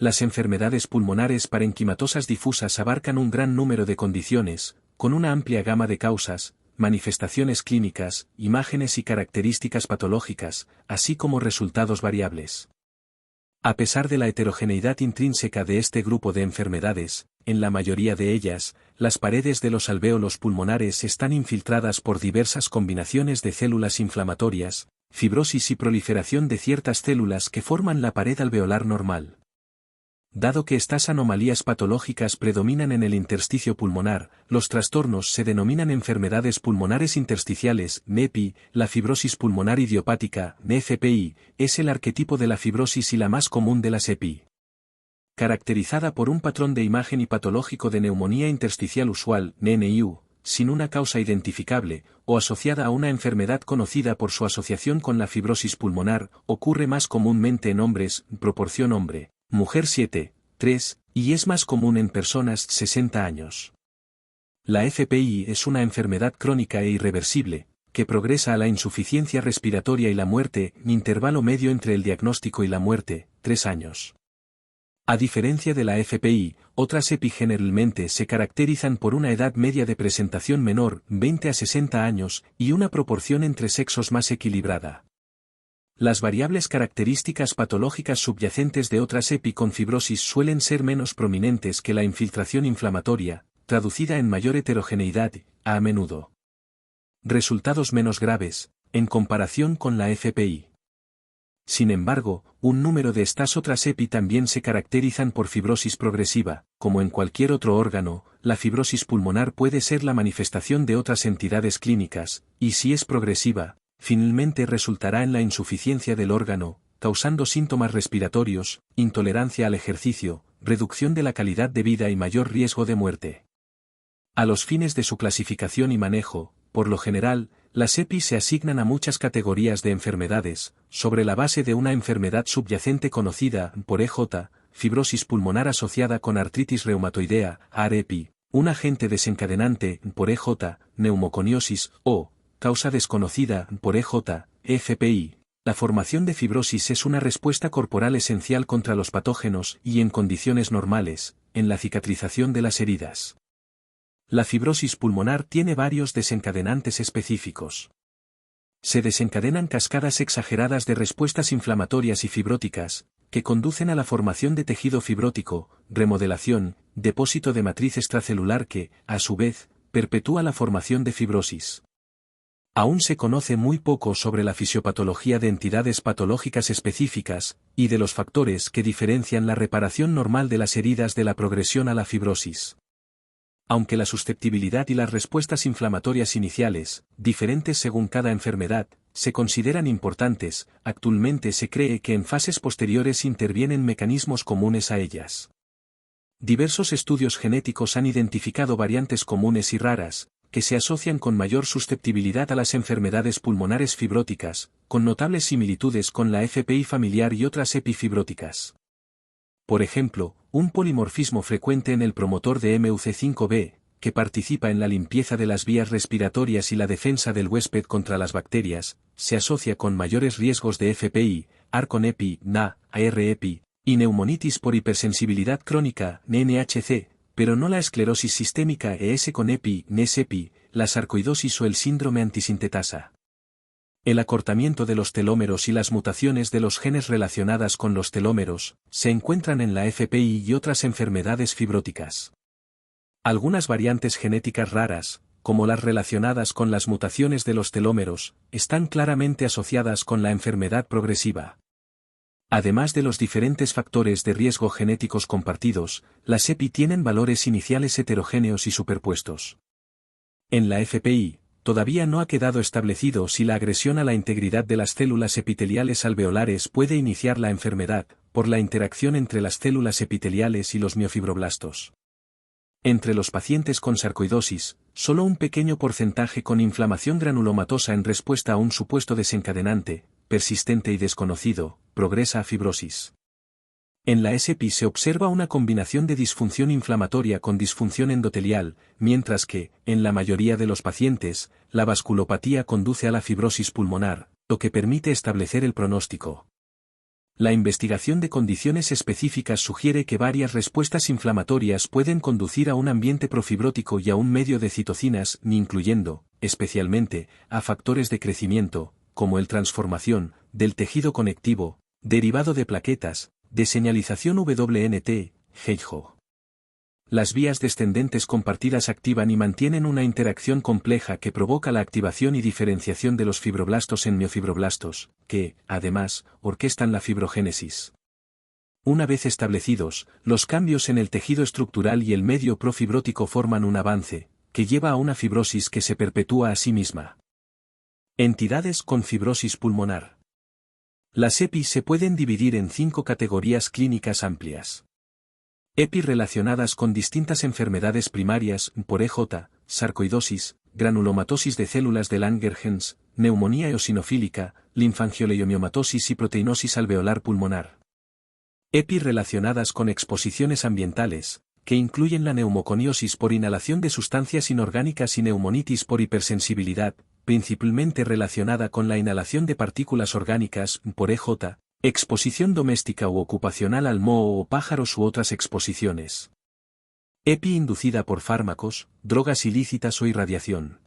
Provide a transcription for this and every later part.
Las enfermedades pulmonares parenquimatosas difusas abarcan un gran número de condiciones, con una amplia gama de causas, manifestaciones clínicas, imágenes y características patológicas, así como resultados variables. A pesar de la heterogeneidad intrínseca de este grupo de enfermedades, en la mayoría de ellas, las paredes de los alvéolos pulmonares están infiltradas por diversas combinaciones de células inflamatorias, fibrosis y proliferación de ciertas células que forman la pared alveolar normal. Dado que estas anomalías patológicas predominan en el intersticio pulmonar, los trastornos se denominan enfermedades pulmonares intersticiales, NEPI. La fibrosis pulmonar idiopática, NFPI, es el arquetipo de la fibrosis y la más común de las EPI. Caracterizada por un patrón de imagen y patológico de neumonía intersticial usual, NNIU, sin una causa identificable, o asociada a una enfermedad conocida por su asociación con la fibrosis pulmonar, ocurre más comúnmente en hombres, proporción hombre. Mujer 7, 3, y es más común en personas 60 años. La FPI es una enfermedad crónica e irreversible, que progresa a la insuficiencia respiratoria y la muerte, intervalo medio entre el diagnóstico y la muerte, 3 años. A diferencia de la FPI, otras EPI generalmente se caracterizan por una edad media de presentación menor, 20 a 60 años, y una proporción entre sexos más equilibrada. Las variables características patológicas subyacentes de otras EPI con fibrosis suelen ser menos prominentes que la infiltración inflamatoria, traducida en mayor heterogeneidad, a menudo. Resultados menos graves, en comparación con la FPI. Sin embargo, un número de estas otras EPI también se caracterizan por fibrosis progresiva. Como en cualquier otro órgano, la fibrosis pulmonar puede ser la manifestación de otras entidades clínicas, y si es progresiva, finalmente resultará en la insuficiencia del órgano, causando síntomas respiratorios, intolerancia al ejercicio, reducción de la calidad de vida y mayor riesgo de muerte. A los fines de su clasificación y manejo, por lo general, las EPI se asignan a muchas categorías de enfermedades, sobre la base de una enfermedad subyacente conocida por EJ, fibrosis pulmonar asociada con artritis reumatoidea, AREPI, un agente desencadenante por EJ, neumoconiosis, o causa desconocida por EJ, FPI. La formación de fibrosis es una respuesta corporal esencial contra los patógenos y en condiciones normales, en la cicatrización de las heridas. La fibrosis pulmonar tiene varios desencadenantes específicos. Se desencadenan cascadas exageradas de respuestas inflamatorias y fibróticas, que conducen a la formación de tejido fibrótico, remodelación, depósito de matriz extracelular que, a su vez, perpetúa la formación de fibrosis. Aún se conoce muy poco sobre la fisiopatología de entidades patológicas específicas, y de los factores que diferencian la reparación normal de las heridas de la progresión a la fibrosis. Aunque la susceptibilidad y las respuestas inflamatorias iniciales, diferentes según cada enfermedad, se consideran importantes, actualmente se cree que en fases posteriores intervienen mecanismos comunes a ellas. Diversos estudios genéticos han identificado variantes comunes y raras, que se asocian con mayor susceptibilidad a las enfermedades pulmonares fibróticas, con notables similitudes con la FPI familiar y otras epifibróticas. Por ejemplo, un polimorfismo frecuente en el promotor de MUC5B, que participa en la limpieza de las vías respiratorias y la defensa del huésped contra las bacterias, se asocia con mayores riesgos de FPI, AR-CONEPI, NA, AR-EPI, y neumonitis por hipersensibilidad crónica, NNHC, pero no la esclerosis sistémica ES-CONEPI, NES-EPI, la sarcoidosis o el síndrome antisintetasa. El acortamiento de los telómeros y las mutaciones de los genes relacionadas con los telómeros, se encuentran en la FPI y otras enfermedades fibróticas. Algunas variantes genéticas raras, como las relacionadas con las mutaciones de los telómeros, están claramente asociadas con la enfermedad progresiva. Además de los diferentes factores de riesgo genéticos compartidos, las EPI tienen valores iniciales heterogéneos y superpuestos. En la FPI, todavía no ha quedado establecido si la agresión a la integridad de las células epiteliales alveolares puede iniciar la enfermedad, por la interacción entre las células epiteliales y los miofibroblastos. Entre los pacientes con sarcoidosis, solo un pequeño porcentaje con inflamación granulomatosa en respuesta a un supuesto desencadenante, persistente y desconocido, progresa a fibrosis. En la SEPI se observa una combinación de disfunción inflamatoria con disfunción endotelial, mientras que, en la mayoría de los pacientes, la vasculopatía conduce a la fibrosis pulmonar, lo que permite establecer el pronóstico. La investigación de condiciones específicas sugiere que varias respuestas inflamatorias pueden conducir a un ambiente profibrótico y a un medio de citocinas, incluyendo, especialmente, a factores de crecimiento, como el transformación, del tejido conectivo, derivado de plaquetas, de señalización WNT, Hedgehog. Las vías descendentes compartidas activan y mantienen una interacción compleja que provoca la activación y diferenciación de los fibroblastos en miofibroblastos, que, además, orquestan la fibrogénesis. Una vez establecidos, los cambios en el tejido estructural y el medio profibrótico forman un avance, que lleva a una fibrosis que se perpetúa a sí misma. Entidades con fibrosis pulmonar. Las EPI se pueden dividir en 5 categorías clínicas amplias. EPI relacionadas con distintas enfermedades primarias, por EJ, sarcoidosis, granulomatosis de células de Langerhans, neumonía eosinofílica, linfangioleumiomatosis y proteinosis alveolar pulmonar. EPI relacionadas con exposiciones ambientales, que incluyen la neumoconiosis por inhalación de sustancias inorgánicas y neumonitis por hipersensibilidad, principalmente relacionada con la inhalación de partículas orgánicas, por EJ, exposición doméstica u ocupacional al moho o pájaros u otras exposiciones. EPI inducida por fármacos, drogas ilícitas o irradiación.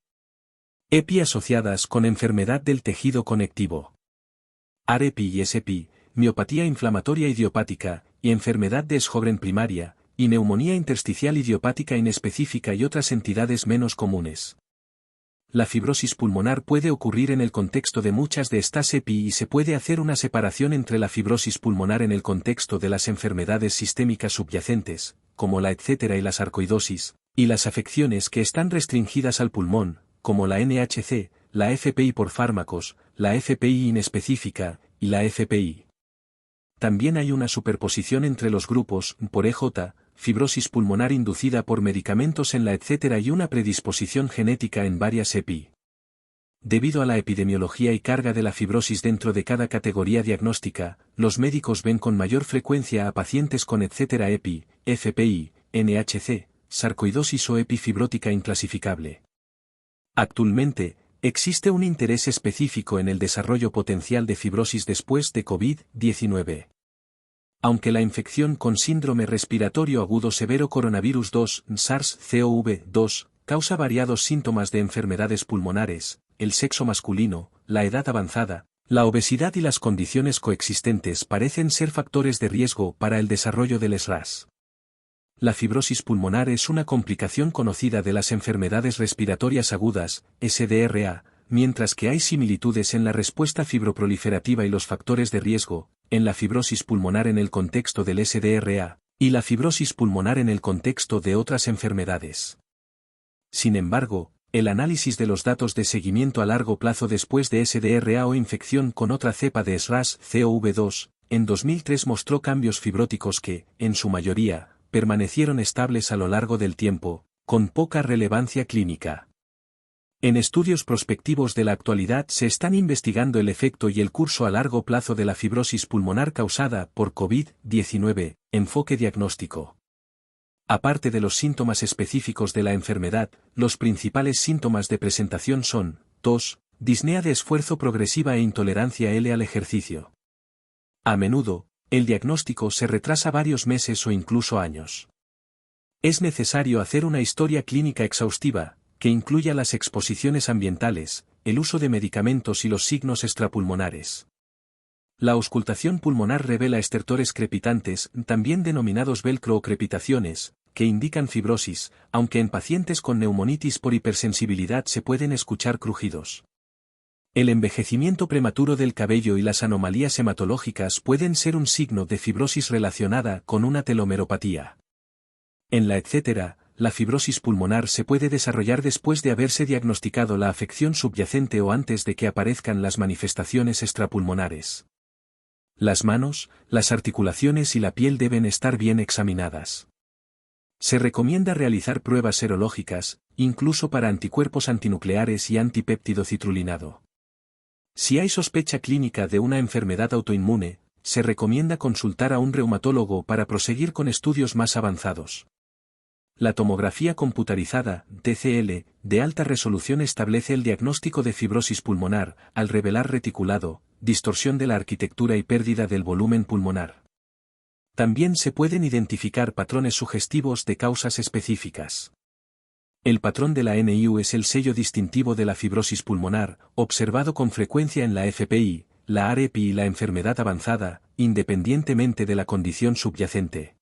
EPI asociadas con enfermedad del tejido conectivo. AREPI y SEPI, miopatía inflamatoria idiopática, y enfermedad de Sjögren primaria, y neumonía intersticial idiopática inespecífica y otras entidades menos comunes. La fibrosis pulmonar puede ocurrir en el contexto de muchas de estas EPI y se puede hacer una separación entre la fibrosis pulmonar en el contexto de las enfermedades sistémicas subyacentes, como la etc. y la sarcoidosis, y las afecciones que están restringidas al pulmón, como la NHC, la FPI por fármacos, la FPI inespecífica, y la FPI. También hay una superposición entre los grupos, por EJ, fibrosis pulmonar inducida por medicamentos en la etc. y una predisposición genética en varias EPI. Debido a la epidemiología y carga de la fibrosis dentro de cada categoría diagnóstica, los médicos ven con mayor frecuencia a pacientes con etc. EPI, FPI, NHC, sarcoidosis o EPI fibrótica inclasificable. Actualmente, existe un interés específico en el desarrollo potencial de fibrosis después de COVID-19. Aunque la infección con síndrome respiratorio agudo severo coronavirus 2, SARS-CoV-2, causa variados síntomas de enfermedades pulmonares, el sexo masculino, la edad avanzada, la obesidad y las condiciones coexistentes parecen ser factores de riesgo para el desarrollo del SRAS. La fibrosis pulmonar es una complicación conocida de las enfermedades respiratorias agudas, SDRA, mientras que hay similitudes en la respuesta fibroproliferativa y los factores de riesgo, en la fibrosis pulmonar en el contexto del SDRA, y la fibrosis pulmonar en el contexto de otras enfermedades. Sin embargo, el análisis de los datos de seguimiento a largo plazo después de SDRA o infección con otra cepa de SRAS-CoV-2, en 2003 mostró cambios fibróticos que, en su mayoría, permanecieron estables a lo largo del tiempo, con poca relevancia clínica. En estudios prospectivos de la actualidad se están investigando el efecto y el curso a largo plazo de la fibrosis pulmonar causada por COVID-19, enfoque diagnóstico. Aparte de los síntomas específicos de la enfermedad, los principales síntomas de presentación son, tos, disnea de esfuerzo progresiva e intolerancia L al ejercicio. A menudo, el diagnóstico se retrasa varios meses o incluso años. Es necesario hacer una historia clínica exhaustiva, que incluya las exposiciones ambientales, el uso de medicamentos y los signos extrapulmonares. La auscultación pulmonar revela estertores crepitantes, también denominados velcro o crepitaciones, que indican fibrosis, aunque en pacientes con neumonitis por hipersensibilidad se pueden escuchar crujidos. El envejecimiento prematuro del cabello y las anomalías hematológicas pueden ser un signo de fibrosis relacionada con una telomeropatía. En la etc., la fibrosis pulmonar se puede desarrollar después de haberse diagnosticado la afección subyacente o antes de que aparezcan las manifestaciones extrapulmonares. Las manos, las articulaciones y la piel deben estar bien examinadas. Se recomienda realizar pruebas serológicas, incluso para anticuerpos antinucleares y antipéptido citrulinado. Si hay sospecha clínica de una enfermedad autoinmune, se recomienda consultar a un reumatólogo para proseguir con estudios más avanzados. La tomografía computarizada, TCL, de alta resolución establece el diagnóstico de fibrosis pulmonar, al revelar reticulado, distorsión de la arquitectura y pérdida del volumen pulmonar. También se pueden identificar patrones sugestivos de causas específicas. El patrón de la NIU es el sello distintivo de la fibrosis pulmonar, observado con frecuencia en la FPI, la AREPI y la enfermedad avanzada, independientemente de la condición subyacente.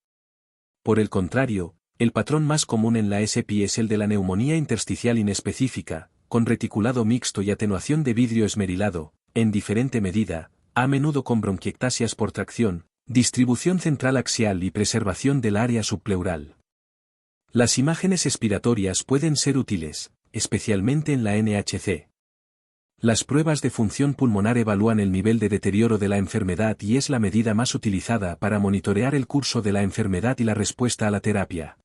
Por el contrario, el patrón más común en la SPI es el de la neumonía intersticial inespecífica, con reticulado mixto y atenuación de vidrio esmerilado, en diferente medida, a menudo con bronquiectasias por tracción, distribución central axial y preservación del área subpleural. Las imágenes expiratorias pueden ser útiles, especialmente en la NHC. Las pruebas de función pulmonar evalúan el nivel de deterioro de la enfermedad y es la medida más utilizada para monitorear el curso de la enfermedad y la respuesta a la terapia.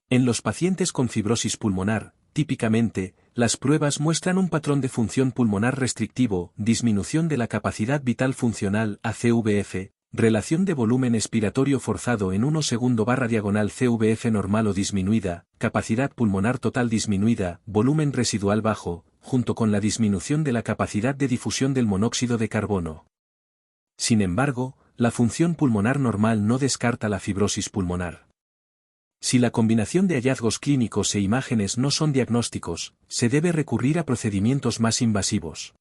En los pacientes con fibrosis pulmonar, típicamente, las pruebas muestran un patrón de función pulmonar restrictivo, disminución de la capacidad vital funcional ACVF, relación de volumen expiratorio forzado en 1 segundo / CVF normal o disminuida, capacidad pulmonar total disminuida, volumen residual bajo, junto con la disminución de la capacidad de difusión del monóxido de carbono. Sin embargo, la función pulmonar normal no descarta la fibrosis pulmonar. Si la combinación de hallazgos clínicos e imágenes no son diagnósticos, se debe recurrir a procedimientos más invasivos.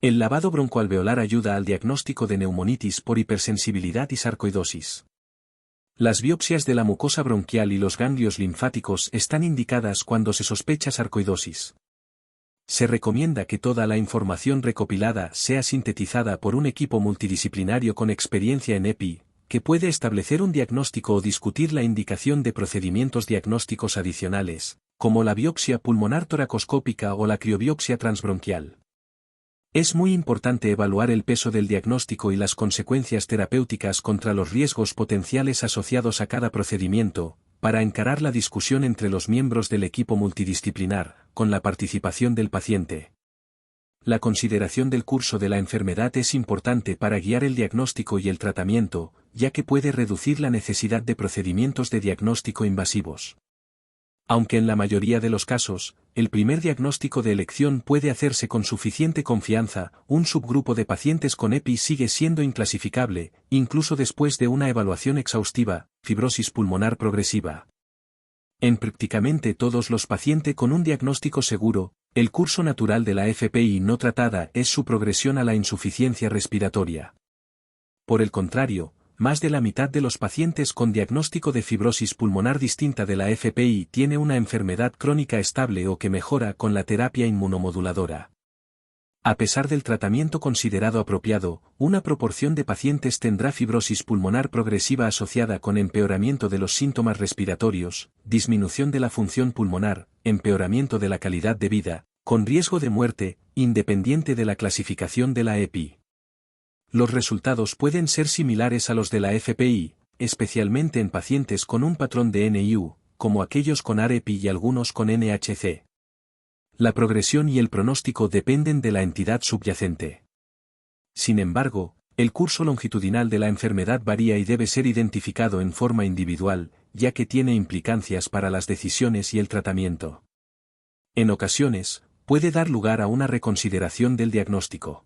El lavado broncoalveolar ayuda al diagnóstico de neumonitis por hipersensibilidad y sarcoidosis. Las biopsias de la mucosa bronquial y los ganglios linfáticos están indicadas cuando se sospecha sarcoidosis. Se recomienda que toda la información recopilada sea sintetizada por un equipo multidisciplinario con experiencia en EPI, que puede establecer un diagnóstico o discutir la indicación de procedimientos diagnósticos adicionales, como la biopsia pulmonar toracoscópica o la criobiopsia transbronquial. Es muy importante evaluar el peso del diagnóstico y las consecuencias terapéuticas contra los riesgos potenciales asociados a cada procedimiento, para encarar la discusión entre los miembros del equipo multidisciplinar, con la participación del paciente. La consideración del curso de la enfermedad es importante para guiar el diagnóstico y el tratamiento, ya que puede reducir la necesidad de procedimientos de diagnóstico invasivos. Aunque en la mayoría de los casos, el primer diagnóstico de elección puede hacerse con suficiente confianza, un subgrupo de pacientes con EPI sigue siendo inclasificable, incluso después de una evaluación exhaustiva, fibrosis pulmonar progresiva. En prácticamente todos los pacientes con un diagnóstico seguro, el curso natural de la FPI no tratada es su progresión a la insuficiencia respiratoria. Por el contrario, más de la mitad de los pacientes con diagnóstico de fibrosis pulmonar distinta de la FPI tiene una enfermedad crónica estable o que mejora con la terapia inmunomoduladora. A pesar del tratamiento considerado apropiado, una proporción de pacientes tendrá fibrosis pulmonar progresiva asociada con empeoramiento de los síntomas respiratorios, disminución de la función pulmonar, empeoramiento de la calidad de vida, con riesgo de muerte, independiente de la clasificación de la EPI. Los resultados pueden ser similares a los de la FPI, especialmente en pacientes con un patrón de NIU, como aquellos con AREPI y algunos con NHC. La progresión y el pronóstico dependen de la entidad subyacente. Sin embargo, el curso longitudinal de la enfermedad varía y debe ser identificado en forma individual, ya que tiene implicancias para las decisiones y el tratamiento. En ocasiones, puede dar lugar a una reconsideración del diagnóstico.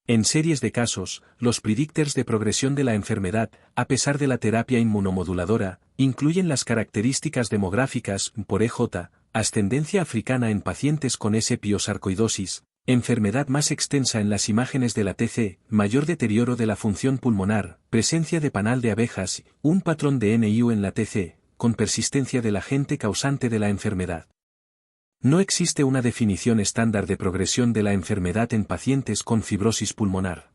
En series de casos, los predictors de progresión de la enfermedad, a pesar de la terapia inmunomoduladora, incluyen las características demográficas, por EJ, ascendencia africana en pacientes con SPI o sarcoidosis, enfermedad más extensa en las imágenes de la TC, mayor deterioro de la función pulmonar, presencia de panal de abejas, un patrón de NIU en la TC, con persistencia del agente causante de la enfermedad. No existe una definición estándar de progresión de la enfermedad en pacientes con fibrosis pulmonar.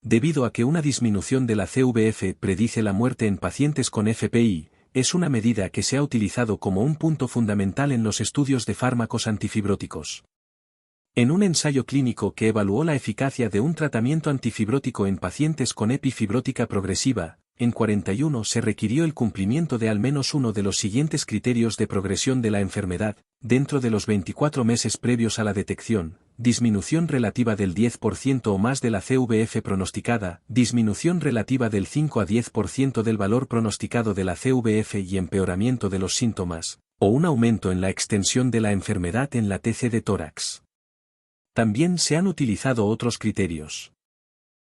Debido a que una disminución de la CVF predice la muerte en pacientes con FPI, es una medida que se ha utilizado como un punto fundamental en los estudios de fármacos antifibróticos. En un ensayo clínico que evaluó la eficacia de un tratamiento antifibrótico en pacientes con EPI fibrótica progresiva, en 41 se requirió el cumplimiento de al menos uno de los siguientes criterios de progresión de la enfermedad, dentro de los 24 meses previos a la detección: disminución relativa del 10% o más de la CVF pronosticada, disminución relativa del 5 a 10% del valor pronosticado de la CVF y empeoramiento de los síntomas, o un aumento en la extensión de la enfermedad en la TC de tórax. También se han utilizado otros criterios.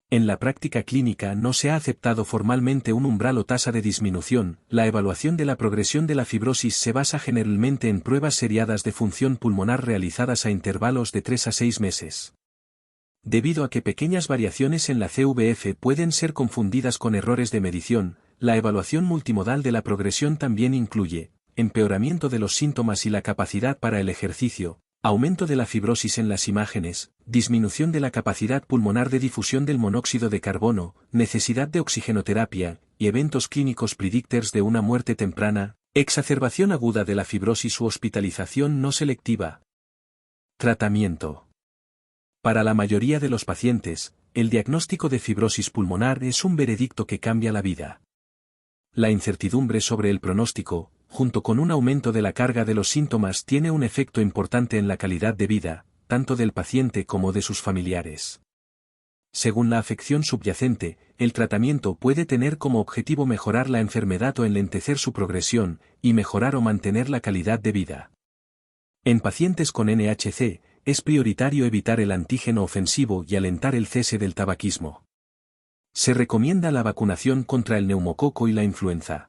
En la práctica clínica no se ha aceptado formalmente un umbral o tasa de disminución. La evaluación de la progresión de la fibrosis se basa generalmente en pruebas seriadas de función pulmonar realizadas a intervalos de 3 a 6 meses. Debido a que pequeñas variaciones en la CVF pueden ser confundidas con errores de medición, la evaluación multimodal de la progresión también incluye empeoramiento de los síntomas y la capacidad para el ejercicio, aumento de la fibrosis en las imágenes, disminución de la capacidad pulmonar de difusión del monóxido de carbono, necesidad de oxigenoterapia, y eventos clínicos predictors de una muerte temprana, exacerbación aguda de la fibrosis u hospitalización no selectiva. Tratamiento. Para la mayoría de los pacientes, el diagnóstico de fibrosis pulmonar es un veredicto que cambia la vida. La incertidumbre sobre el pronóstico, junto con un aumento de la carga de los síntomas, tiene un efecto importante en la calidad de vida, tanto del paciente como de sus familiares. Según la afección subyacente, el tratamiento puede tener como objetivo mejorar la enfermedad o enlentecer su progresión, y mejorar o mantener la calidad de vida. En pacientes con NHC, es prioritario evitar el antígeno ofensivo y alentar el cese del tabaquismo. Se recomienda la vacunación contra el neumococo y la influenza.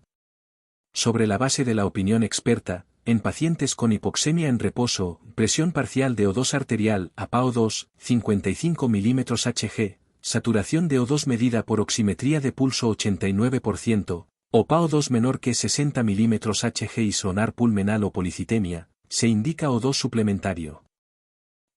Sobre la base de la opinión experta, en pacientes con hipoxemia en reposo, presión parcial de O2 arterial a PaO2, 55 mm Hg, saturación de O2 medida por oximetría de pulso 89%, o PaO2 menor que 60 mm Hg y sonar pulmonal o policitemia, se indica O2 suplementario.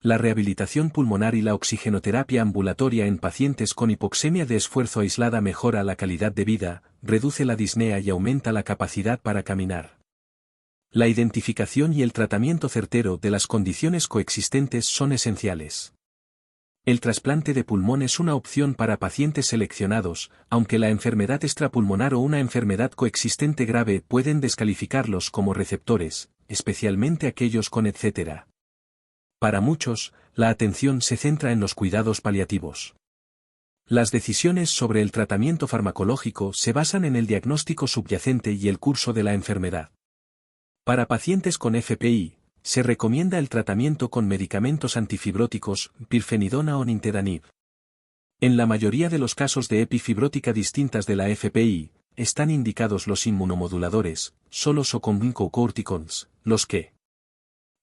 La rehabilitación pulmonar y la oxigenoterapia ambulatoria en pacientes con hipoxemia de esfuerzo aislada mejora la calidad de vida, reduce la disnea y aumenta la capacidad para caminar. La identificación y el tratamiento certero de las condiciones coexistentes son esenciales. El trasplante de pulmón es una opción para pacientes seleccionados, aunque la enfermedad extrapulmonar o una enfermedad coexistente grave pueden descalificarlos como receptores, especialmente aquellos con etc. Para muchos, la atención se centra en los cuidados paliativos. Las decisiones sobre el tratamiento farmacológico se basan en el diagnóstico subyacente y el curso de la enfermedad. Para pacientes con FPI, se recomienda el tratamiento con medicamentos antifibróticos, pirfenidona o nintedanib. En la mayoría de los casos de epifibrótica distintas de la FPI, están indicados los inmunomoduladores, solos o con glucocorticoides, los que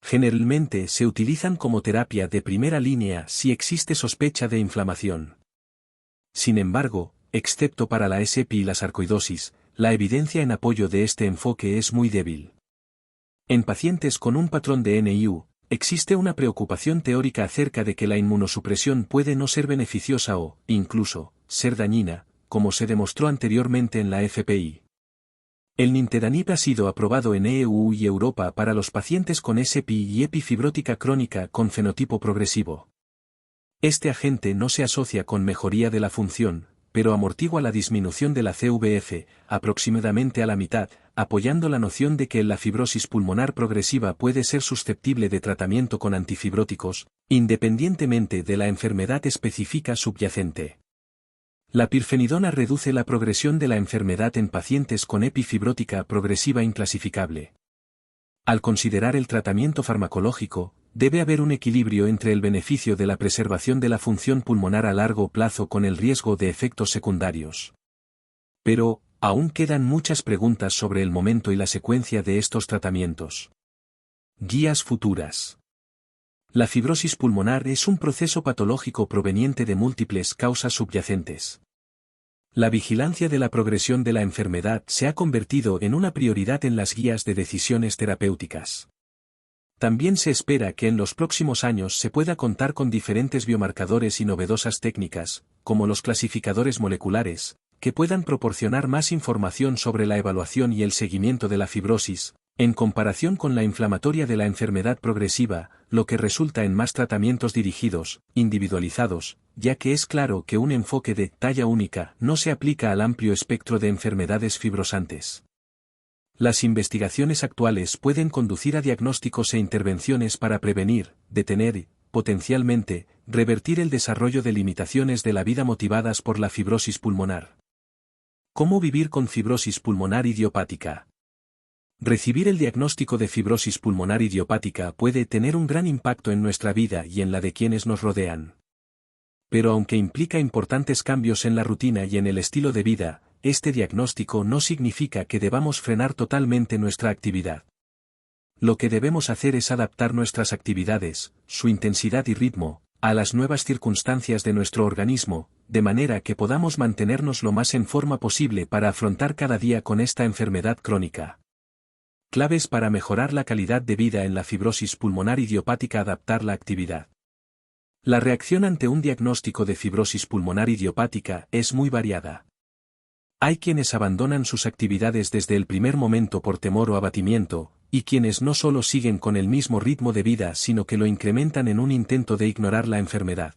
generalmente se utilizan como terapia de primera línea si existe sospecha de inflamación. Sin embargo, excepto para la SEPI y la sarcoidosis, la evidencia en apoyo de este enfoque es muy débil. En pacientes con un patrón de NIU, existe una preocupación teórica acerca de que la inmunosupresión puede no ser beneficiosa o, incluso, ser dañina, como se demostró anteriormente en la FPI. El nintedanib ha sido aprobado en EU y Europa para los pacientes con SPI y epifibrótica crónica con fenotipo progresivo. Este agente no se asocia con mejoría de la función, pero amortigua la disminución de la CVF, aproximadamente a la mitad, apoyando la noción de que la fibrosis pulmonar progresiva puede ser susceptible de tratamiento con antifibróticos, independientemente de la enfermedad específica subyacente. La pirfenidona reduce la progresión de la enfermedad en pacientes con epifibrótica progresiva inclasificable. Al considerar el tratamiento farmacológico, debe haber un equilibrio entre el beneficio de la preservación de la función pulmonar a largo plazo con el riesgo de efectos secundarios. Pero, aún quedan muchas preguntas sobre el momento y la secuencia de estos tratamientos. Guías futuras. La fibrosis pulmonar es un proceso patológico proveniente de múltiples causas subyacentes. La vigilancia de la progresión de la enfermedad se ha convertido en una prioridad en las guías de decisiones terapéuticas. También se espera que en los próximos años se pueda contar con diferentes biomarcadores y novedosas técnicas, como los clasificadores moleculares, que puedan proporcionar más información sobre la evaluación y el seguimiento de la fibrosis, en comparación con la inflamatoria de la enfermedad progresiva, lo que resulta en más tratamientos dirigidos, individualizados, ya que es claro que un enfoque de talla única no se aplica al amplio espectro de enfermedades fibrosantes. Las investigaciones actuales pueden conducir a diagnósticos e intervenciones para prevenir, detener y, potencialmente, revertir el desarrollo de limitaciones de la vida motivadas por la fibrosis pulmonar. ¿Cómo vivir con fibrosis pulmonar idiopática? Recibir el diagnóstico de fibrosis pulmonar idiopática puede tener un gran impacto en nuestra vida y en la de quienes nos rodean. Pero aunque implica importantes cambios en la rutina y en el estilo de vida, este diagnóstico no significa que debamos frenar totalmente nuestra actividad. Lo que debemos hacer es adaptar nuestras actividades, su intensidad y ritmo, a las nuevas circunstancias de nuestro organismo, de manera que podamos mantenernos lo más en forma posible para afrontar cada día con esta enfermedad crónica. Claves para mejorar la calidad de vida en la fibrosis pulmonar idiopática: adaptar la actividad. La reacción ante un diagnóstico de fibrosis pulmonar idiopática es muy variada. Hay quienes abandonan sus actividades desde el primer momento por temor o abatimiento, y quienes no solo siguen con el mismo ritmo de vida sino que lo incrementan en un intento de ignorar la enfermedad.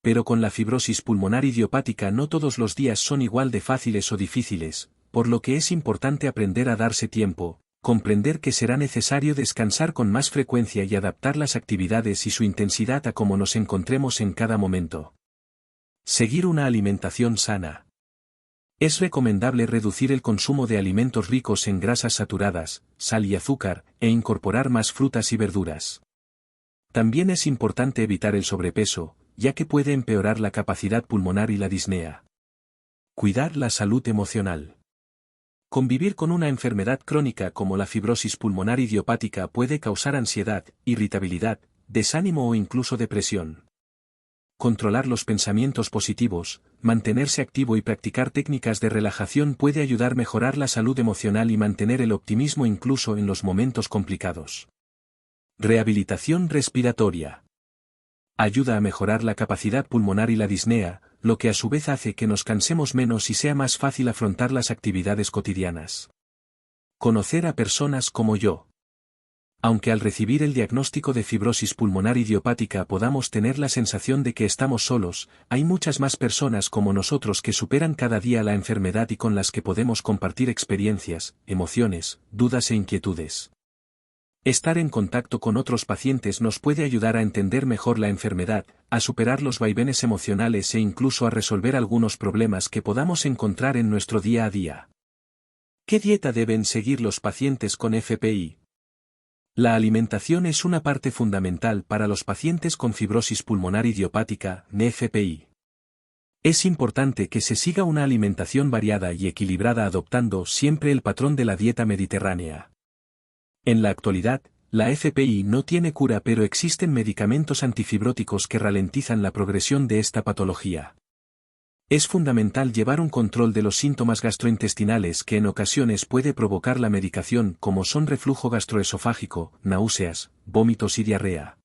Pero con la fibrosis pulmonar idiopática no todos los días son igual de fáciles o difíciles, por lo que es importante aprender a darse tiempo, comprender que será necesario descansar con más frecuencia y adaptar las actividades y su intensidad a cómo nos encontremos en cada momento. Seguir una alimentación sana. Es recomendable reducir el consumo de alimentos ricos en grasas saturadas, sal y azúcar, e incorporar más frutas y verduras. También es importante evitar el sobrepeso, ya que puede empeorar la capacidad pulmonar y la disnea. Cuidar la salud emocional. Convivir con una enfermedad crónica como la fibrosis pulmonar idiopática puede causar ansiedad, irritabilidad, desánimo o incluso depresión. Controlar los pensamientos positivos, mantenerse activo y practicar técnicas de relajación puede ayudar a mejorar la salud emocional y mantener el optimismo incluso en los momentos complicados. Rehabilitación respiratoria. Ayuda a mejorar la capacidad pulmonar y la disnea, lo que a su vez hace que nos cansemos menos y sea más fácil afrontar las actividades cotidianas. Conocer a personas como yo. Aunque al recibir el diagnóstico de fibrosis pulmonar idiopática podamos tener la sensación de que estamos solos, hay muchas más personas como nosotros que superan cada día la enfermedad y con las que podemos compartir experiencias, emociones, dudas e inquietudes. Estar en contacto con otros pacientes nos puede ayudar a entender mejor la enfermedad, a superar los vaivenes emocionales e incluso a resolver algunos problemas que podamos encontrar en nuestro día a día. ¿Qué dieta deben seguir los pacientes con FPI? La alimentación es una parte fundamental para los pacientes con fibrosis pulmonar idiopática, FPI. Es importante que se siga una alimentación variada y equilibrada adoptando siempre el patrón de la dieta mediterránea. En la actualidad, la FPI no tiene cura, pero existen medicamentos antifibróticos que ralentizan la progresión de esta patología. Es fundamental llevar un control de los síntomas gastrointestinales que en ocasiones puede provocar la medicación, como son reflujo gastroesofágico, náuseas, vómitos y diarrea.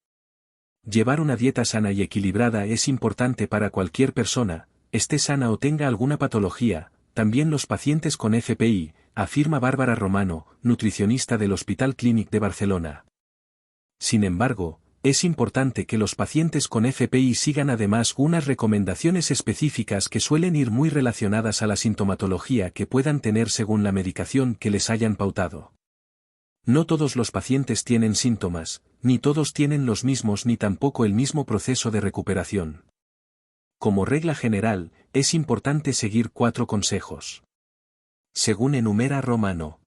Llevar una dieta sana y equilibrada es importante para cualquier persona, esté sana o tenga alguna patología, también los pacientes con FPI, afirma Bárbara Romano, nutricionista del Hospital Clínic de Barcelona. Sin embargo, es importante que los pacientes con FPI sigan además unas recomendaciones específicas que suelen ir muy relacionadas a la sintomatología que puedan tener según la medicación que les hayan pautado. No todos los pacientes tienen síntomas, ni todos tienen los mismos ni tampoco el mismo proceso de recuperación. Como regla general, es importante seguir 4 consejos. Según enumera Romano.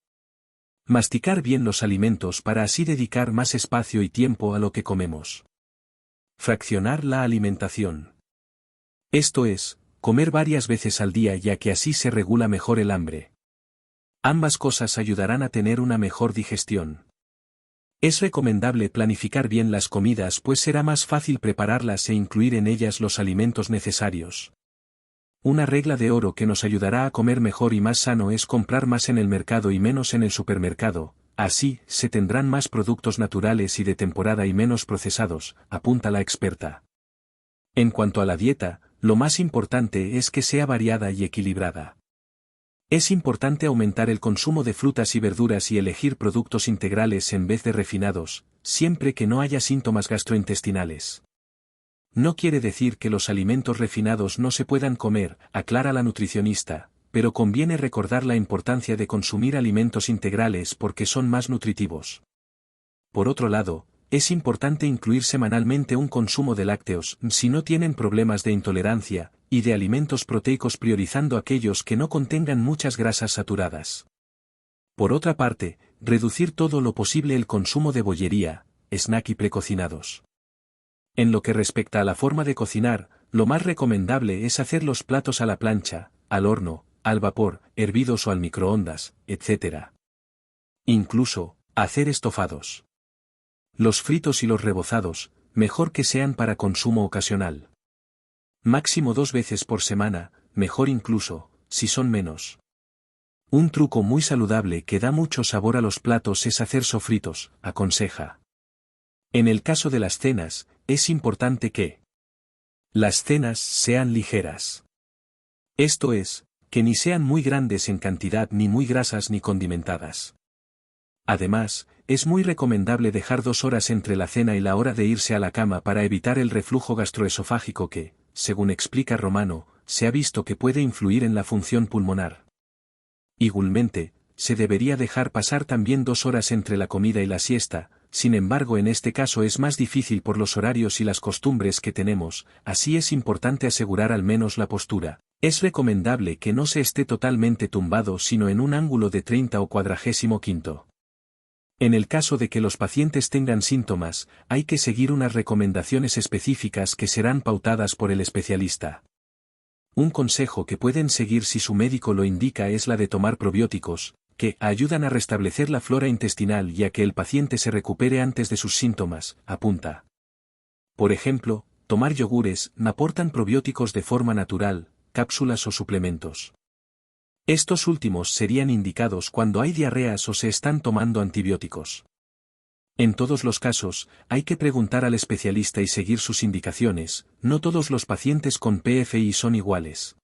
Masticar bien los alimentos para así dedicar más espacio y tiempo a lo que comemos. Fraccionar la alimentación. Esto es, comer varias veces al día ya que así se regula mejor el hambre. Ambas cosas ayudarán a tener una mejor digestión. Es recomendable planificar bien las comidas pues será más fácil prepararlas e incluir en ellas los alimentos necesarios. Una regla de oro que nos ayudará a comer mejor y más sano es comprar más en el mercado y menos en el supermercado, así se tendrán más productos naturales y de temporada y menos procesados, apunta la experta. En cuanto a la dieta, lo más importante es que sea variada y equilibrada. Es importante aumentar el consumo de frutas y verduras y elegir productos integrales en vez de refinados, siempre que no haya síntomas gastrointestinales. No quiere decir que los alimentos refinados no se puedan comer, aclara la nutricionista, pero conviene recordar la importancia de consumir alimentos integrales porque son más nutritivos. Por otro lado, es importante incluir semanalmente un consumo de lácteos si no tienen problemas de intolerancia, y de alimentos proteicos priorizando aquellos que no contengan muchas grasas saturadas. Por otra parte, reducir todo lo posible el consumo de bollería, snack y precocinados. En lo que respecta a la forma de cocinar, lo más recomendable es hacer los platos a la plancha, al horno, al vapor, hervidos o al microondas, etc. Incluso, hacer estofados. Los fritos y los rebozados, mejor que sean para consumo ocasional. Máximo 2 veces por semana, mejor incluso, si son menos. Un truco muy saludable que da mucho sabor a los platos es hacer sofritos, aconseja. En el caso de las cenas, es importante que las cenas sean ligeras. Esto es, que ni sean muy grandes en cantidad ni muy grasas ni condimentadas. Además, es muy recomendable dejar 2 horas entre la cena y la hora de irse a la cama para evitar el reflujo gastroesofágico que, según explica Romano, se ha visto que puede influir en la función pulmonar. Igualmente, se debería dejar pasar también 2 horas entre la comida y la siesta, sin embargo en este caso es más difícil por los horarios y las costumbres que tenemos, así es importante asegurar al menos la postura. Es recomendable que no se esté totalmente tumbado sino en un ángulo de 30 o 45. En el caso de que los pacientes tengan síntomas, hay que seguir unas recomendaciones específicas que serán pautadas por el especialista. Un consejo que pueden seguir si su médico lo indica es la de tomar probióticos, que ayudan a restablecer la flora intestinal y a que el paciente se recupere antes de sus síntomas, apunta. Por ejemplo, tomar yogures aportan probióticos de forma natural, cápsulas o suplementos. Estos últimos serían indicados cuando hay diarreas o se están tomando antibióticos. En todos los casos, hay que preguntar al especialista y seguir sus indicaciones, no todos los pacientes con PFI son iguales.